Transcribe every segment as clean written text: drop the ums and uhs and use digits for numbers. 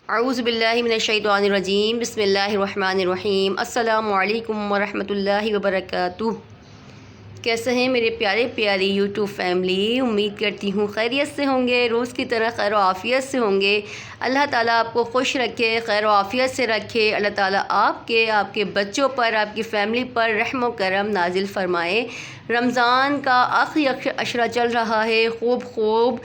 اعوذ باللہ من الشیطان الرجیم بسم اللہ الرحمن الرحیم السلام علیکم ورحمۃ اللہ وبرکاتہ۔ کیسے ہیں میرے پیارے پیاری یوٹیوب فیملی؟ امید کرتی ہوں خیریت سے ہوں گے، روز کی طرح خیر و عافیت سے ہوں گے۔ اللہ تعالیٰ آپ کو خوش رکھے، خیر و عافیت سے رکھے۔ اللہ تعالیٰ آپ کے بچوں پر، آپ کی فیملی پر رحم و کرم نازل فرمائے۔ رمضان کا آخری عشرہ چل رہا ہے، خوب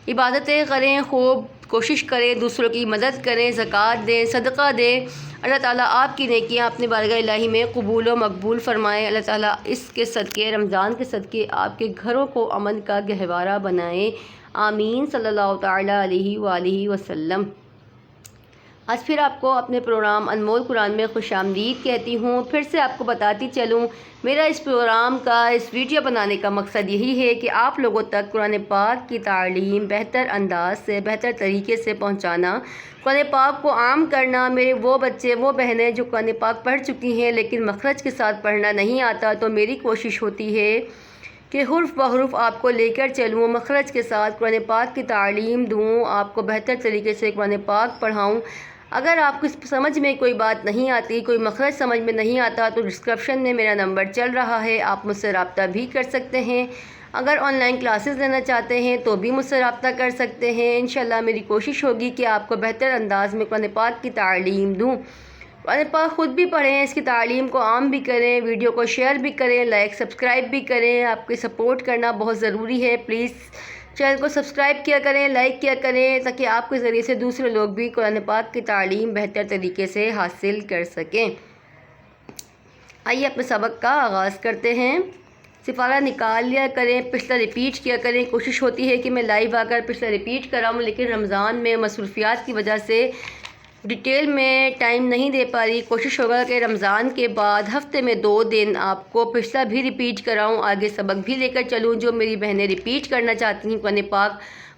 عبادتیں کریں، خوب کوشش کریں، دوسروں کی مدد کریں، زکوٰۃ دیں، صدقہ دیں۔ اللہ تعالیٰ آپ کی نیکیاں اپنے بارگاہ الہی میں قبول و مقبول فرمائے۔ اللہ تعالیٰ اس کے صدقے، رمضان کے صدقے آپ کے گھروں کو امن کا گہوارہ بنائے، آمین صلی اللہ تعالیٰ علیہ وآلہ وسلم۔ آج پھر آپ کو اپنے پروگرام انمول قرآن میں خوش آمدید کہتی ہوں۔ پھر سے آپ کو بتاتی چلوں، میرا اس پروگرام کا، اس ویڈیو بنانے کا مقصد یہی ہے کہ آپ لوگوں تک قرآن پاک کی تعلیم بہتر انداز سے، بہتر طریقے سے پہنچانا، قرآن پاک کو عام کرنا۔ میرے وہ بچے، وہ بہنیں جو قرآن پاک پڑھ چکی ہیں لیکن مخرج کے ساتھ پڑھنا نہیں آتا، تو میری کوشش ہوتی ہے کہ حرف بحرف آپ کو لے کر چلوں، مخرج کے ساتھ قرآن پاک کی تعلیم دوں، آپ کو بہتر طریقے سے قرآن پاک پڑھاؤں۔ اگر آپ کو سمجھ میں کوئی بات نہیں آتی، کوئی مخرج سمجھ میں نہیں آتا، تو ڈسکرپشن میں میرا نمبر چل رہا ہے، آپ مجھ سے رابطہ بھی کر سکتے ہیں۔ اگر آن لائن کلاسز لینا چاہتے ہیں تو بھی مجھ سے رابطہ کر سکتے ہیں۔ انشاءاللہ میری کوشش ہوگی کہ آپ کو بہتر انداز میں قرآن پاک کی تعلیم دوں۔ قرآن پاک خود بھی پڑھیں، اس کی تعلیم کو عام بھی کریں، ویڈیو کو شیئر بھی کریں، لائک سبسکرائب بھی کریں۔ آپ کی سپورٹ کرنا بہت ضروری ہے، پلیز چینل کو سبسکرائب کیا کریں، لائک کیا کریں، تاکہ آپ کے ذریعے سے دوسرے لوگ بھی قرآن پاک کی تعلیم بہتر طریقے سے حاصل کر سکیں۔ آئیے اپنے سبق کا آغاز کرتے ہیں۔ سفارہ نکال لیا کریں، پچھلا ریپیٹ کیا کریں۔ کوشش ہوتی ہے کہ میں لائیو آ کر پچھلا ریپیٹ کراؤں، لیکن رمضان میں مصروفیات کی وجہ سے ڈیٹیل میں ٹائم نہیں دے پا رہی۔ کوشش ہوگا کہ رمضان کے بعد ہفتے میں 2 دن آپ کو پچھلا بھی ریپیٹ کراؤں، آگے سبق بھی لے کر چلوں۔ جو میری بہنیں ریپیٹ کرنا چاہتی ہیں، قرآن پاک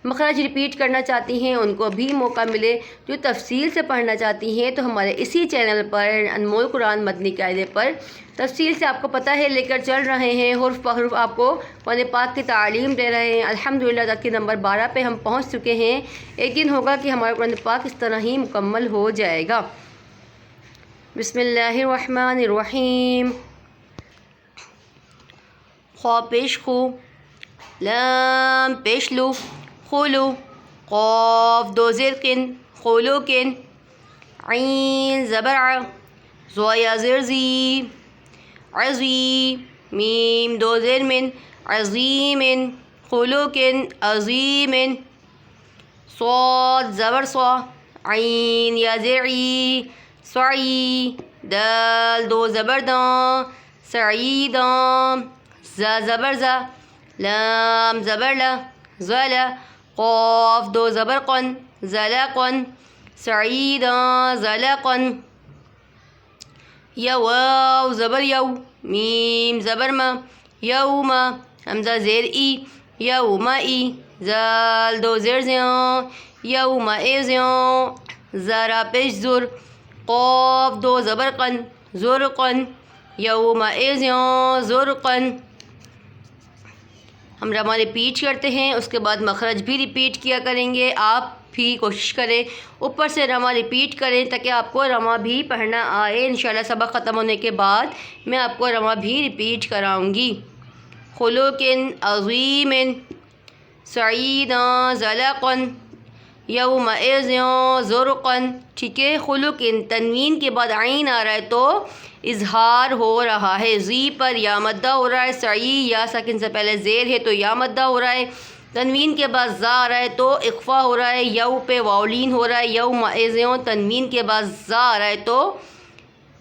مخرج ریپیٹ کرنا چاہتی ہیں، ان کو بھی موقع ملے۔ جو تفصیل سے پڑھنا چاہتی ہیں تو ہمارے اسی چینل پر انمول قرآن مدنی قاعدے پر تفصیل سے آپ کو پتہ ہے لے کر چل رہے ہیں، حرف بحرف آپ کو قرآن پاک کی تعلیم دے رہے ہیں۔ الحمدللہ تک کے نمبر 12 پہ ہم پہنچ چکے ہیں۔ ایک دن ہوگا کہ ہمارا قرآن پاک اس طرح ہی مکمل ہو جائے گا۔ بسم اللہ الرحمن الرحیم۔ خا پیش خو، لام پیش لو، خولو، قاف 2 زیر قن، خولوکن، عین زبر ع، زویا زیر زی، عزی، میم 2 زیر من، عظیمن، خولوکن، عظیمن، صاد زبر صا، عین یا زیر عی، صعی، دال 2 زبر دان، سعیدان، زا زبر زا، لام زبر لا، زلا، قاف 2 زبر قن، زلقن، سعیدان، زلقن، یا واو زبر یو، میم زبر ما، یوم، حمزہ زیر ای، یوم ای، زال 2 زیر زیان، یوم ایزیان، زرا پیش زر، قاف 2 زبر قن، زرقن، یوم ایزیان، زرقن۔ ہم رما ریپیٹ کرتے ہیں، اس کے بعد مخرج بھی ریپیٹ کیا کریں گے۔ آپ بھی کوشش کریں اوپر سے رما ریپیٹ کریں تاکہ آپ کو رما بھی پڑھنا آئے۔ انشاءاللہ سبق ختم ہونے کے بعد میں آپ کو رما بھی ریپیٹ کراؤں گی۔ خلوکن، عظیمن، سعیدان، زلقن، یوم ایزیان، زرقن۔ ٹھیک ہے، خلوکن تنوین کے بعد عین آ رہا ہے تو اظہار ہو رہا ہے، زی پر یا مدہ ہو رہا ہے، سعی یا ساکن سے پہلے زیر ہے تو یا مدہ ہو رہا ہے، تنوین کے بعد زا آ رہا ہے تو اخفا ہو رہا ہے، یو پہ واولین ہو رہا ہے، یوم ایزیان تنوین کے بعد زا آ رہا ہے تو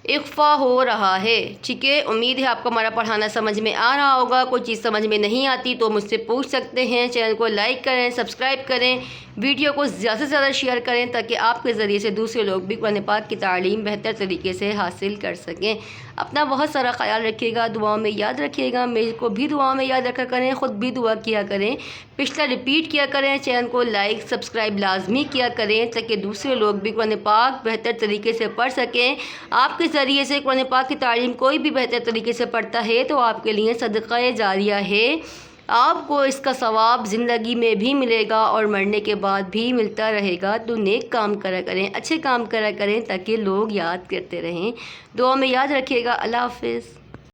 اخفا ہو رہا ہے۔ ٹھیک ہے، امید ہے آپ کو ہمارا پڑھانا سمجھ میں آ رہا ہوگا۔ کوئی چیز سمجھ میں نہیں آتی تو مجھ سے پوچھ سکتے ہیں۔ چینل کو لائک کریں، سبسکرائب کریں، ویڈیو کو زیادہ سے زیادہ شیئر کریں تاکہ آپ کے ذریعے سے دوسرے لوگ بھی قرآن پاک کی تعلیم بہتر طریقے سے حاصل کر سکیں۔ اپنا بہت سارا خیال رکھیے گا، دعاؤں میں یاد رکھیے گا، میرے کو بھی دعاؤں میں یاد رکھا کریں، خود بھی دعا کیا کریں، پچھلا ریپیٹ کیا کریں، چینل کو لائک سبسکرائب لازمی کیا کریں تاکہ دوسرے لوگ بھی قرآن پاک بہتر طریقے سے پڑھ سکیں۔ آپ کے ذریعے سے قرآن پاک کی تعلیم کوئی بھی بہتر طریقے سے پڑھتا ہے تو آپ کے لیے صدقہ جاریہ ہے۔ آپ کو اس کا ثواب زندگی میں بھی ملے گا اور مرنے کے بعد بھی ملتا رہے گا۔ تو نیک کام کرا کریں، اچھے کام کرا کریں تاکہ لوگ یاد کرتے رہیں۔ دعا میں یاد رکھیے گا۔ اللہ حافظ۔